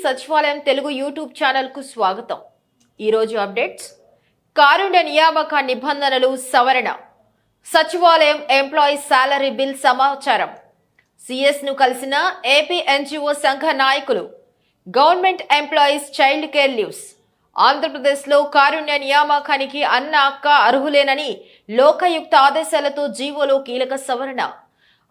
సచివాలయం Telugu YouTube channel కు స్వాగతం. ఈ రోజు అప్డేట్స్. కారుణ్య నియామక నిబంధనలు సవరణ, సచివాలయం ఎంప్లాయీస్ సాలరీ బిల్ సమాచారం, సిఎస్ ను కలిసిన ఏపీ ఎన్జిఓ సంఘ నాయకులు, government employees child care leaves, ఆంధ్రప్రదేశ్లో కారుణ్య నియామకానికి అన్న అక్క అర్హులేనని లోకాయుక్త ఆదేశాలతో జీవోలో కీలక సవరణ,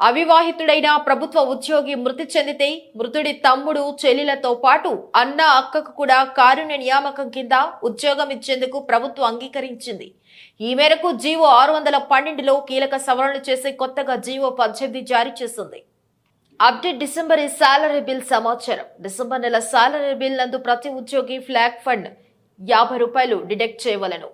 అవివాహితుడైన ప్రభుత్వ ఉద్యోగి మృతి చెందితే మృతుడి తమ్ముడు చెల్లెలతో పాటు అన్న అక్కకు కూడా కారుణ్య నియామకం కింద ఉద్యోగం ఇచ్చేందుకు ప్రభుత్వం అంగీకరించింది. ఈ మేరకు జీవో 612లో కీలక సవరణలు చేసి కొత్తగా జీవో 18 జారీ చేసింది. అప్డేట్. డిసెంబర్ సాలరీ బిల్ సమాచారం. డిసెంబర్ నెల సాలరీ బిల్ నందు ప్రతి ఉద్యోగి ఫ్లాగ్ ఫండ్ ₹50 డిడక్ట్ చేయవలను.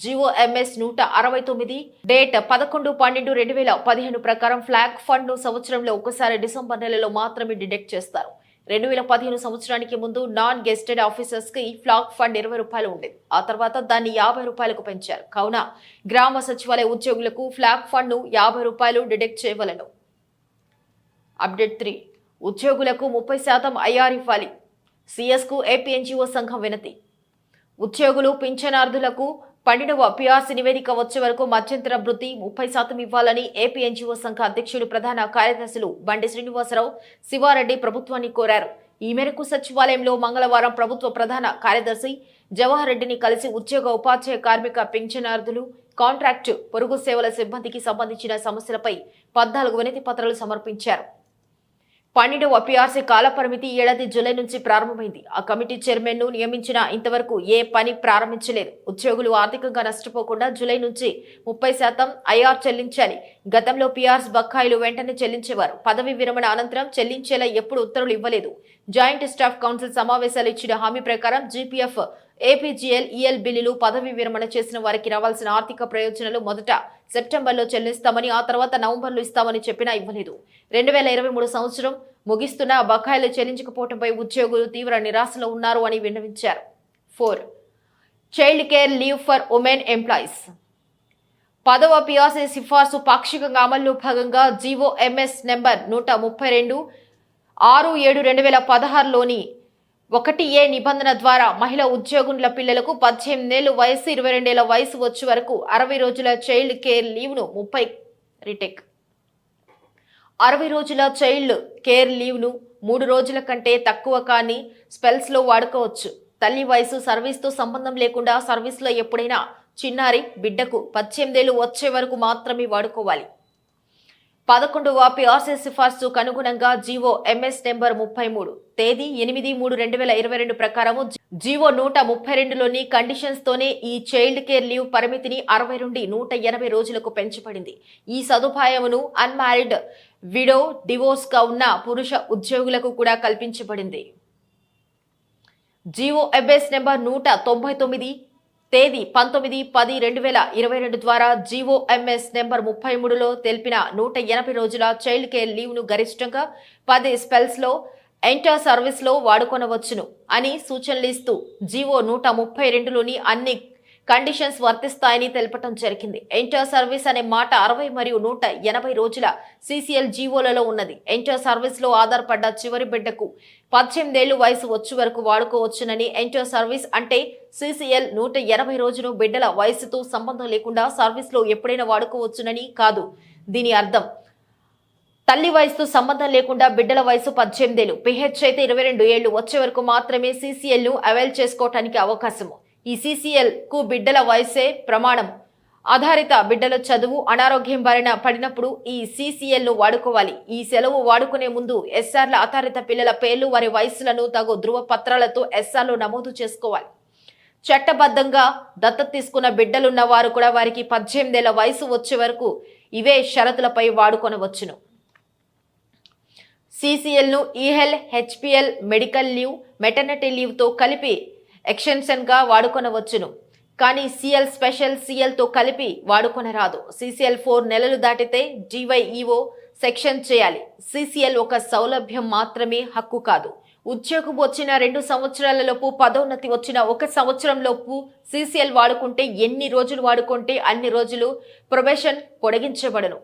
జీవో ఎంఎస్ 169 డేట్ 11/12/2015 ప్రకారం ఫ్లాగ్ ఫండ్ ను సంవత్సరంలో ఒకసారి డిసెంబర్ నెలలో మాత్రమే డిడక్ట్ చేస్తారు. 2015 సంవత్సరానికి ముందు నాన్ గెస్టెడ్ ఆఫీసర్స్ కి ఫ్లాగ్ ఫండ్ ₹20 ఉండేది. ఆ తర్వాత దాన్ని ₹50కు పెంచారు. కావున గ్రామ సచివాలయ ఉద్యోగులకు ఫ్లాగ్ ఫండ్ ను ₹50 డిడక్ట్ చేయవలను. అప్డేట్ 3. ఉద్యోగులకు 30% ఐఆర్ ఇవ్వాలి. సిఎస్ కు ఏపీ ఎన్జిఓ సంఘం వినతి. ఉద్యోగులు పింఛనార్థులకు 12వ పిఆర్సీ నివేదిక వచ్చే వరకు మధ్యంతర భృతి 30% ఇవ్వాలని ఏపీ ఎన్జిఓ సంఘ అధ్యక్షుడు ప్రధాన కార్యదర్శులు బండి శ్రీనివాసరావు, శివారెడ్డి ప్రభుత్వాన్ని కోరారు. ఈ మేరకు సచివాలయంలో మంగళవారం ప్రభుత్వ ప్రధాన కార్యదర్శి జవహర్ రెడ్డిని కలిసి ఉద్యోగ ఉపాధ్యాయ కార్మిక పింఛనార్థులు, కాంట్రాక్టు పొరుగు సేవల సిబ్బందికి సంబంధించిన సమస్యలపై 14 వినతి పత్రాలు సమర్పించారు. 12వ పిఆర్సీ కాలపరిమితి ఏడాది జూలై నుంచి ప్రారంభమైంది. ఆ కమిటీ చైర్మన్ ను నియమించిన ఇంతవరకు ఏ పని ప్రారంభించలేదు. ఉద్యోగులు ఆర్థికంగా నష్టపోకుండా జూలై నుంచి 30% ఐఆర్ చెల్లించాలి. గతంలో పిఆర్స్ బకాయిలు వెంటనే చెల్లించేవారు. పదవి విరమణ అనంతరం చెల్లించేలా ఎప్పుడు ఉత్తర్వులు ఇవ్వలేదు. జాయింట్ స్టాఫ్ కౌన్సిల్ సమావేశాలు ఇచ్చిన హామీ ప్రకారం జీపీఎఫ్, ఏపీజీఎల్, ఈఎల్ బిల్లులు పదవి విరమణ చేసిన వారికి రావాల్సిన ఆర్థిక ప్రయోజనాలు మొదట సెప్టెంబర్లో చెల్లిస్తామని, ఆ తర్వాత నవంబర్లో ఇస్తామని చెప్పినా ఇవ్వలేదు. 2023 సంవత్సరం ముగిస్తున్న బకాయిలు చెల్లించకపోవడంపై ఉద్యోగులు తీవ్ర నిరాశలో ఉన్నారు అని విన్నవించారు. 4. Child care leave for women employees. 10వ పిఆర్సీ సిఫార్సు పాక్షికంగా అమల్లో భాగంగా జీవో ఎంఎస్ నెంబర్ 132 6/7/2016లోని 1A నిబంధన ద్వారా మహిళా ఉద్యోగుల పిల్లలకు 18 ఏళ్ల వయసు, 22 ఏళ్ల వయసు వచ్చే వరకు 60 రోజుల చైల్డ్ కేర్ లీవ్ ను 60 రోజుల చైల్డ్ కేర్ లీవ్ ను 3 రోజుల కంటే తక్కువ కానీ స్పెల్స్ లో వాడుకోవచ్చు. తల్లి వయసు, సర్వీస్ తో సంబంధం లేకుండా సర్వీస్ లో ఎప్పుడైనా చిన్నారి బిడ్డకు 18 ఏళ్లు వచ్చే వరకు మాత్రమే వాడుకోవాలి. 11వ పిఆర్సీ సిఫార్సుకు అనుగుణంగా జీవో ఎంఎస్ నెంబర్ 33 తేదీ 8/3/2022 ప్రకారము జీవో 132లోని కండిషన్స్ తోనే ఈ చైల్డ్ కేర్ లీవ్ పరిమితిని 60 నుండి 180 రోజులకు పెంచబడింది. ఈ సదుపాయమును అన్మ్యారీడ్, విడో, డివోర్స్ గా ఉన్న పురుష ఉద్యోగులకు కూడా కల్పించబడింది. జీవో ఎంఎస్ నెంబర్ 199 తేదీ 19/10/2022 ద్వారా జీవో ఎంఎస్ నెంబర్ 33లో తెలిపిన 180 రోజుల చైల్డ్ కేర్ లీవ్ ను గరిష్టంగా 10 స్పెల్స్ లో ఎంటర్ సర్వీస్ లో వాడుకొనవచ్చును అని సూచనలు ఇస్తూ జీవో 132లోని అన్ని కండిషన్స్ వర్తిస్తాయని తెలపడం జరిగింది. ఎంటర్ సర్వీస్ అనే మాట 60 మరియు 180 రోజుల సిసిఎల్ జీవోలలో ఉన్నది. ఎంటర్ సర్వీస్ లో ఆధారపడ్డ చివరి బిడ్డకు 18 ఏళ్ల వయసు వచ్చే వరకు వాడుకోవచ్చునని, ఎంటర్ సర్వీస్ అంటే సిసిఎల్ 180 రోజులు బిడ్డల వయసుతో సంబంధం లేకుండా సర్వీస్ లో ఎప్పుడైనా వాడుకోవచ్చునని కాదు. దీని అర్థం తల్లి వయసుతో సంబంధం లేకుండా బిడ్డల వయసు 18 ఏళ్లు, పిహెచ్ అయితే 22 ఏళ్లు వచ్చే వరకు మాత్రమే సిసిఎల్ ను అవైల్ చేసుకోవటానికి అవకాశము. ఈ సిసిఎల్ కు బిడ్డల వయసే ప్రమాణం. ఆధారిత బిడ్డల చదువు, అనారోగ్యం బారిన పడినప్పుడు ఈ సిసిఎల్ ను వాడుకోవాలి. ఈ సెలవు వాడుకునే ముందు ఎస్ఆర్ల ఆధారిత పిల్లల పేర్లు, వారి వయసులను తగు ధృవ పత్రాలతో ఎస్ఆర్లో నమోదు చేసుకోవాలి. చట్టబద్ధంగా దత్తత తీసుకున్న బిడ్డలున్న వారు కూడా వారికి 18 ఏళ్ల వయసు వచ్చే వరకు ఇవే షరతులపై వాడుకొనవచ్చును. సిసిఎల్ ను EL, HPL, medical leave, maternity leave తో కలిపి ఎక్స్టెన్షన్ గా వాడుకొనవచ్చును. కానీ సిఎల్, స్పెషల్ సిఎల్ తో కలిపి వాడుకొనరాదు. సిసిఎల్ 4 నెలలు దాటితే డివైఈఓ సెక్షన్ చేయాలి. సిసిఎల్ ఒక సౌలభ్యం మాత్రమే, హక్కు కాదు. ఉద్యోగం వచ్చిన 2 సంవత్సరాలలోపు, పదోన్నతి వచ్చిన 1 సంవత్సరంలోపు సిసిఎల్ వాడుకుంటే ఎన్ని రోజులు వాడుకుంటే అన్ని రోజులు ప్రొబేషన్ పొడిగించబడను.